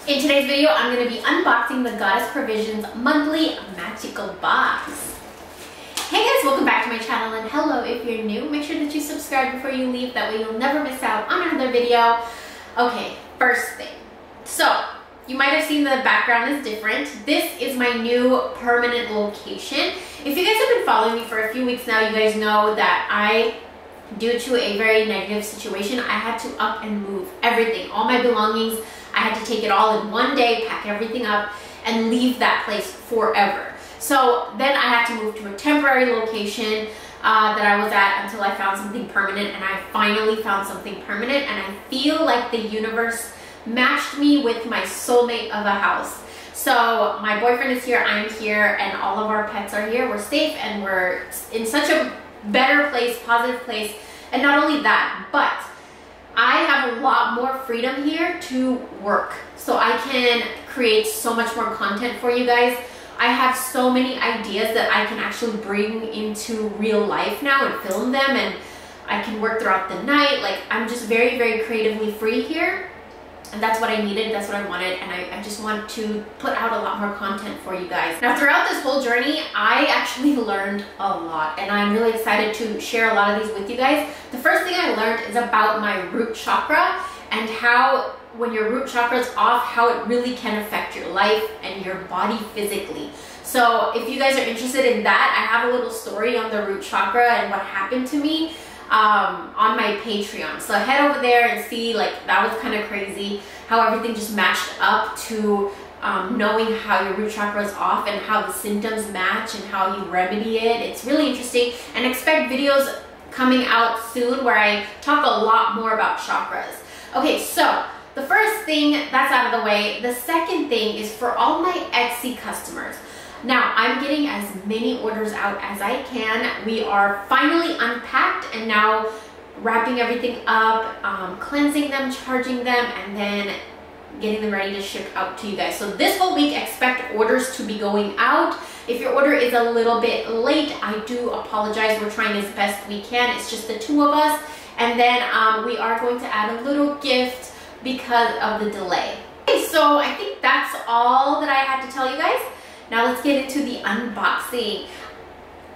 In today's video, I'm going to be unboxing the Goddess Provisions monthly magical box. Hey guys, welcome back to my channel, and hello if you're new. Make sure that you subscribe before you leave, that way you'll never miss out on another video. Okay, first thing. So, you might have seen the background is different. This is my new permanent location. If you guys have been following me for a few weeks now, you guys know that due to a very negative situation, I had to up and move everything, all my belongings. I had to take it all in one day, pack everything up, and leave that place forever. So then I had to move to a temporary location that I was at until I found something permanent, and I finally found something permanent, and I feel like the universe matched me with my soulmate of a house. So my boyfriend is here, I'm here, and all of our pets are here. We're safe, and we're in such a better place, positive place. And not only that, but I have a lot more freedom here to work. So I can create so much more content for you guys. I have so many ideas that I can actually bring into real life now and film them, and I can work throughout the night. Like, I'm just very, very creatively free here. And that's what I needed, that's what I wanted, and I just want to put out a lot more content for you guys. Now, throughout this whole journey, I actually learned a lot, and I'm really excited to share a lot of these with you guys. The first thing I learned is about my root chakra, and how when your root chakra is off, how it really can affect your life and your body physically. So if you guys are interested in that, I have a little story on the root chakra and what happened to me on my Patreon. So head over there and see, like, that was kind of crazy how everything just matched up to knowing how your root chakra is off and how the symptoms match and how you remedy it. It's really interesting, and expect videos coming out soon where I talk a lot more about chakras. Okay, so the first thing that's out of the way. The second thing is for all my Etsy customers. Now, I'm getting as many orders out as I can. We are finally unpacked and now wrapping everything up, cleansing them, charging them, and then getting them ready to ship out to you guys. So this whole week, expect orders to be going out. If your order is a little bit late, I do apologize. We're trying as best we can. It's just the two of us. And then we are going to add a little gift because of the delay. Okay, so I think that's all that I had to tell you guys. Now let's get into the unboxing.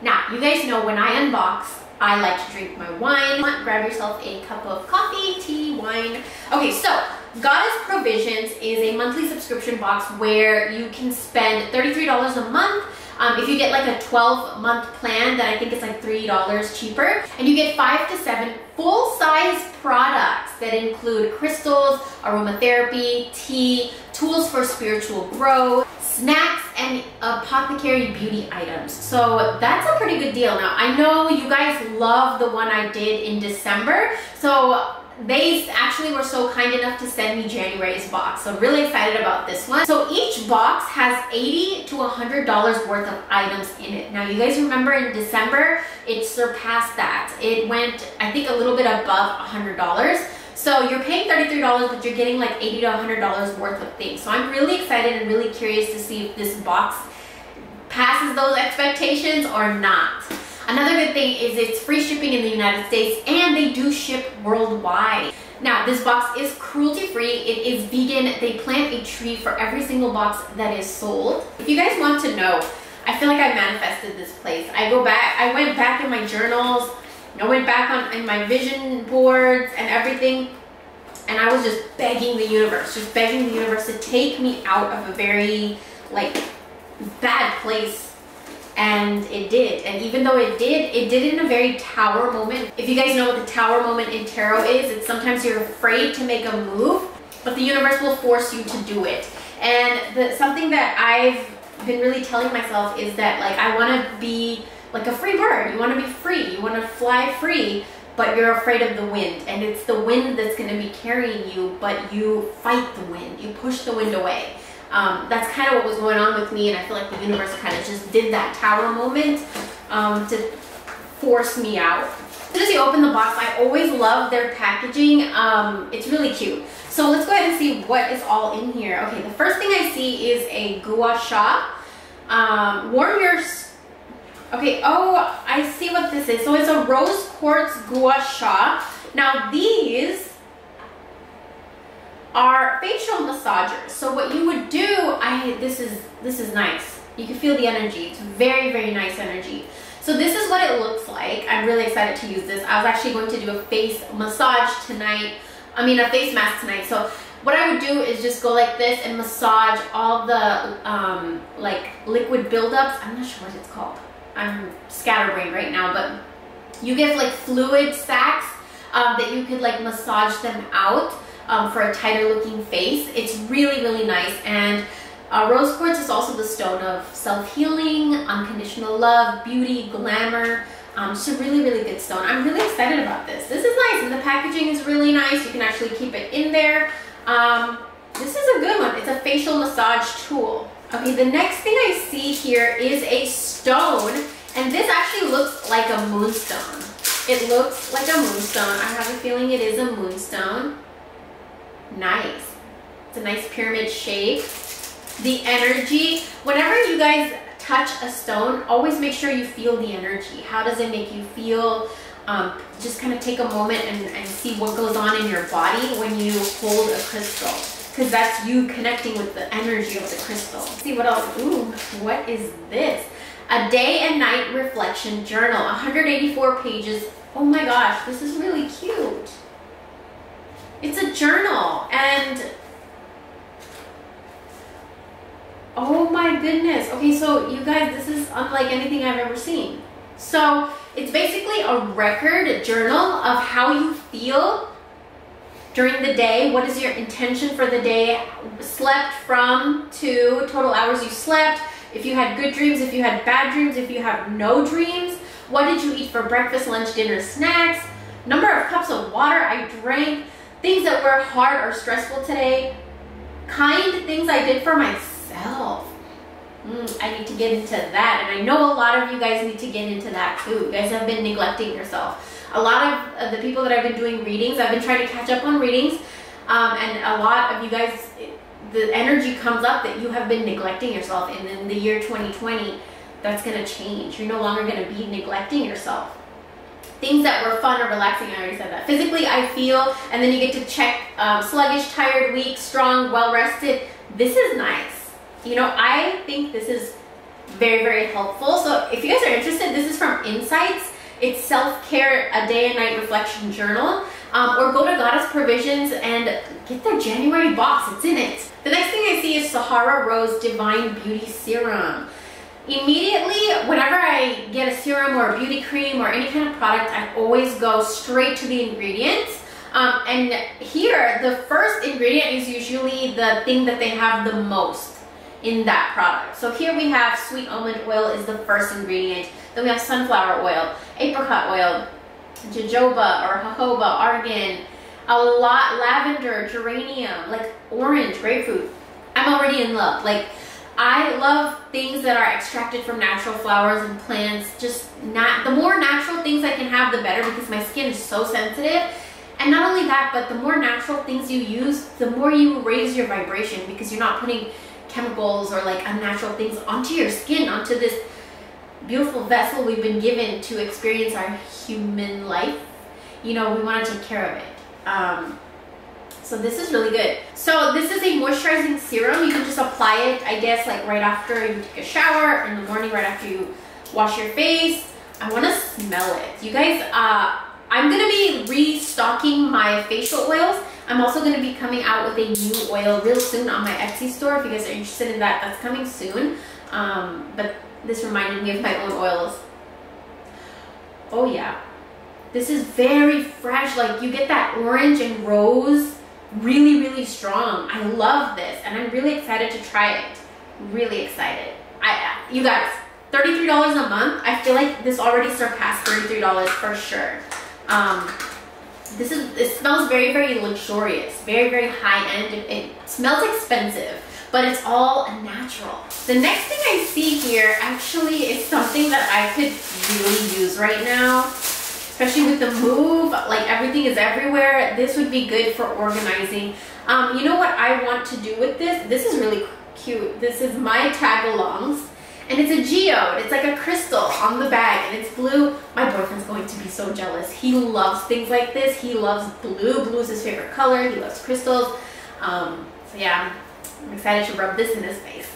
Now, you guys know when I unbox, I like to drink my wine. Grab yourself a cup of coffee, tea, wine. Okay, so Goddess Provisions is a monthly subscription box where you can spend $33 a month. If you get like a 12-month plan, then I think it's like $3 cheaper. And you get 5 to 7 full-size products that include crystals, aromatherapy, tea, tools for spiritual growth, snacks, and apothecary beauty items. So that's a pretty good deal. Now, I know you guys love the one I did in December. So they actually were so kind enough to send me January's box. So really excited about this one. So each box has $80 to $100 worth of items in it. Now, you guys remember in December, it surpassed that. It went, I think, a little bit above $100. So you're paying $33, but you're getting like $80 to $100 worth of things. So I'm really excited and really curious to see if this box passes those expectations or not. Another good thing is it's free shipping in the United States, and they do ship worldwide. Now, this box is cruelty-free. It is vegan. They plant a tree for every single box that is sold. If you guys want to know, I feel like I manifested this place. I went back in my journals, I went back in my vision boards and everything, and I was just begging the universe to take me out of a very, like, bad place. And it did. And even though it did in a very tower moment. If you guys know what the tower moment in tarot is, it's sometimes you're afraid to make a move, but the universe will force you to do it. And something that I've been really telling myself is that, like, I want to be like a free bird. You want to be free. You want to fly free, but you're afraid of the wind. And it's the wind that's going to be carrying you, but you fight the wind. You push the wind away. That's kind of what was going on with me, and I feel like the universe kind of just did that tower moment to force me out. As soon as you open the box, I always love their packaging. It's really cute. So let's go ahead and see what is all in here. Okay, the first thing I see is a gua sha. Warm your... Okay, oh, I see what this is. So it's a rose quartz gua sha. Now these are facial massagers. So what you would do, this is nice. You can feel the energy. It's very, very nice energy. So this is what it looks like. I'm really excited to use this. I was actually going to do a face massage tonight. I mean, a face mask tonight. So what I would do is just go like this and massage all the like liquid buildups. I'm not sure what it's called. I'm scatterbrained right now, but you get like fluid sacs that you could like massage them out for a tighter looking face. It's really, really nice. And rose quartz is also the stone of self-healing, unconditional love, beauty, glamour. It's a really, really good stone. I'm really excited about this. This is nice, and the packaging is really nice. You can actually keep it in there. This is a good one. It's a facial massage tool. Okay, the next thing I see here is a stone, and this actually looks like a moonstone. It looks like a moonstone. I have a feeling it is a moonstone. Nice. It's a nice pyramid shape. The energy, whenever you guys touch a stone, always make sure you feel the energy. How does it make you feel? Just kind of take a moment and see what goes on in your body when you hold a crystal, because that's you connecting with the energy of the crystal. Let's see what else. Ooh, what is this? A day and night reflection journal, 184 pages. Oh my gosh, this is really cute. It's a journal, and oh my goodness. Okay, so you guys, this is unlike anything I've ever seen. So it's basically a record journal of how you feel during the day. What is your intention for the day? Slept from, to, total hours you slept. If you had good dreams, if you had bad dreams, if you have no dreams. What did you eat for breakfast, lunch, dinner, snacks? Number of cups of water I drank. Things that were hard or stressful today. Kind things I did for myself. I need to get into that, and I know a lot of you guys need to get into that too. You guys have been neglecting yourself. A lot of the people that I've been doing readings, I've been trying to catch up on readings, and a lot of you guys, the energy comes up that you have been neglecting yourself, and in the year 2020, that's going to change. You're no longer going to be neglecting yourself. Things that were fun or relaxing, I already said that. Physically, I feel, and then you get to check sluggish, tired, weak, strong, well-rested. This is nice. You know, I think this is very, very helpful. So if you guys are interested, this is from Insights. It's self-care, a day and night reflection journal. Or go to Goddess Provisions and get their January box. It's in it. The next thing I see is Sahara Rose Divine Beauty Serum. Immediately, whenever I get a serum or a beauty cream or any kind of product, I always go straight to the ingredients. And here, the first ingredient is usually the thing that they have the most in that product. So here we have sweet almond oil is the first ingredient. Then we have sunflower oil, apricot oil, jojoba or jojoba, argan, a lot, lavender, geranium, like orange, grapefruit. I'm already in love. Like, I love things that are extracted from natural flowers and plants. Just the more natural things I can have, the better, because my skin is so sensitive. And not only that, but the more natural things you use, the more you raise your vibration, because you're not putting chemicals or like unnatural things onto your skin, onto this beautiful vessel we've been given to experience our human life. You know, we want to take care of it. So this is really good. So this is a moisturizing serum. You can just apply it, I guess, like right after you take a shower, in the morning, right after you wash your face. I want to smell it. You guys, I'm going to be restocking my facial oils. I'm also going to be coming out with a new oil real soon on my Etsy store. If you guys are interested in that, that's coming soon. But this reminded me of my own oils. Oh yeah. This is very fresh. Like, you get that orange and rose really, really strong. I love this, and I'm really excited to try it. Really excited. You guys, $33 a month. I feel like this already surpassed $33 for sure. It smells very, very luxurious, very, very high end. It smells expensive, but it's all natural. The next thing I see here actually is something that I could really use right now, especially with the move. Like, everything is everywhere. This would be good for organizing. You know what I want to do with this? This is really cute. This is my tag-alongs. And it's a geode. It's like a crystal on the bag, and it's blue. My boyfriend's going to be so jealous. He loves things like this. He loves blue. Blue is his favorite color. He loves crystals. So yeah, I'm excited to rub this in his face.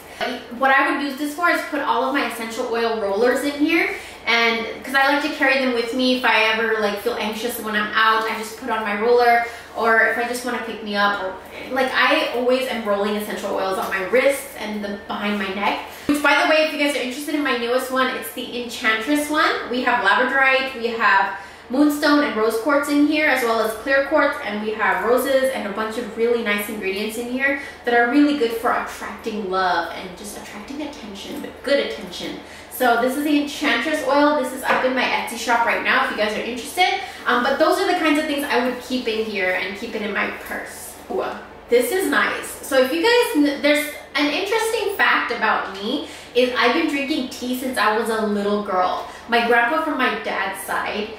What I would use this for is put all of my essential oil rollers in here, and because I like to carry them with me if I ever like feel anxious when I'm out, I just put on my roller, or if I just want to pick me up, or like I always am rolling essential oils on my wrists and behind my neck. Which, by the way, if you guys are interested in my newest one, it's the Enchantress one. We have labradorite, we have moonstone and rose quartz in here, as well as clear quartz, and we have roses and a bunch of really nice ingredients in here that are really good for attracting love and just attracting attention, but good attention. So this is the Enchantress oil. This is up in my Etsy shop right now if you guys are interested. But those are the kinds of things I would keep in here and keep it in my purse. Ooh, this is nice. So if you guys, there's an interesting fact about me is I've been drinking tea since I was a little girl. My grandpa from my dad's side,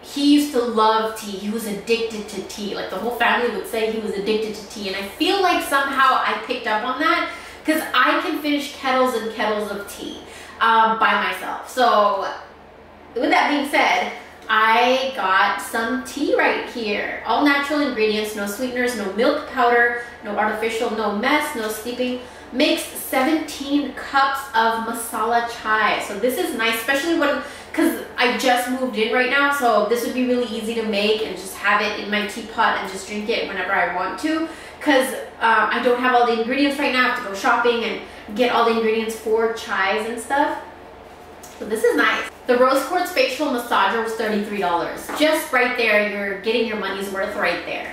he used to love tea. He was addicted to tea. Like the whole family would say he was addicted to tea. And I feel like somehow I picked up on that because I can finish kettles and kettles of tea by myself. So with that being said, I got some tea right here. All natural ingredients, no sweeteners, no milk powder, no artificial, no mess, no steeping. Makes 17 cups of masala chai. So this is nice, especially when, because I just moved in right now, so this would be really easy to make and just have it in my teapot and just drink it whenever I want to, because I don't have all the ingredients right now. I have to go shopping and get all the ingredients for chais and stuff. So this is nice. The rose quartz facial massager was $33. Just right there, you're getting your money's worth right there.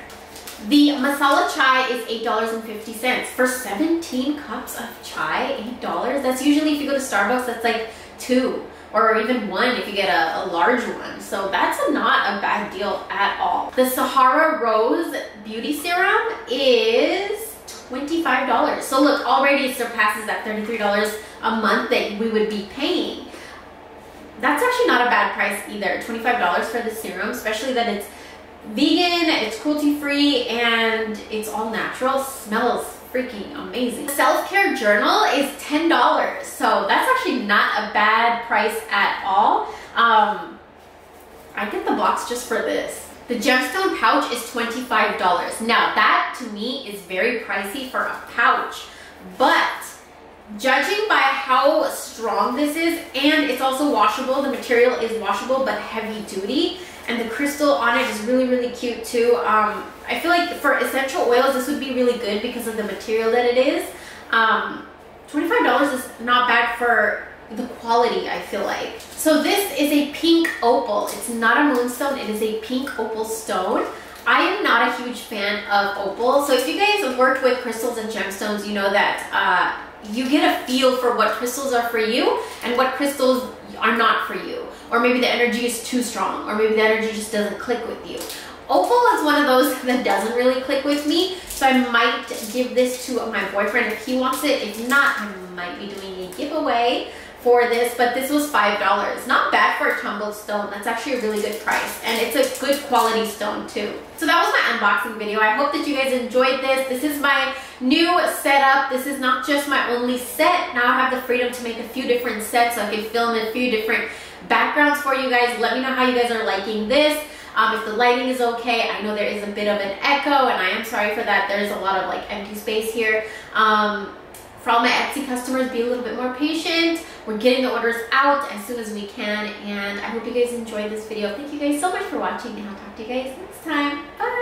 The masala chai is $8.50 for 17 cups of chai. $8. That's usually, if you go to Starbucks, that's like 2 or even 1 if you get a large one. So that's not a bad deal at all. The Sahara Rose Beauty Serum is $25. So look, already it surpasses that $33 a month that we would be paying. That's actually not a bad price either. $25 for the serum, especially that it's vegan, it's cruelty-free, and it's all natural. Smells freaking amazing. The self-care journal is $10, so that's actually not a bad price at all. I get the box just for this. The gemstone pouch is $25. Now that to me is very pricey for a pouch, but judging by how strong this is, and it's also washable, the material is washable but heavy duty, and the crystal on it is really, really cute too. I feel like for essential oils, this would be really good because of the material that it is. $25 is not bad for the quality, I feel like. So this is a pink opal. It's not a moonstone, it is a pink opal stone. I am not a huge fan of opal. So if you guys have worked with crystals and gemstones, you know that you get a feel for what crystals are for you and what crystals are not for you. Or maybe the energy is too strong, or maybe the energy just doesn't click with you. Opal is one of those that doesn't really click with me, so I might give this to my boyfriend if he wants it. If not, I might be doing a giveaway for this, but this was $5. Not bad for a tumbled stone. That's actually a really good price, and it's a good quality stone too. So that was my unboxing video. I hope that you guys enjoyed this. This is my new setup. This is not just my only set. Now I have the freedom to make a few different sets, so I can film a few different backgrounds for you guys. Let me know how you guys are liking this. If the lighting is okay. I know there is a bit of an echo, and I am sorry for that. There's a lot of like empty space here. For all my Etsy customers, be a little bit more patient. We're getting the orders out as soon as we can, and I hope you guys enjoyed this video. Thank you guys so much for watching, and I'll talk to you guys next time. Bye!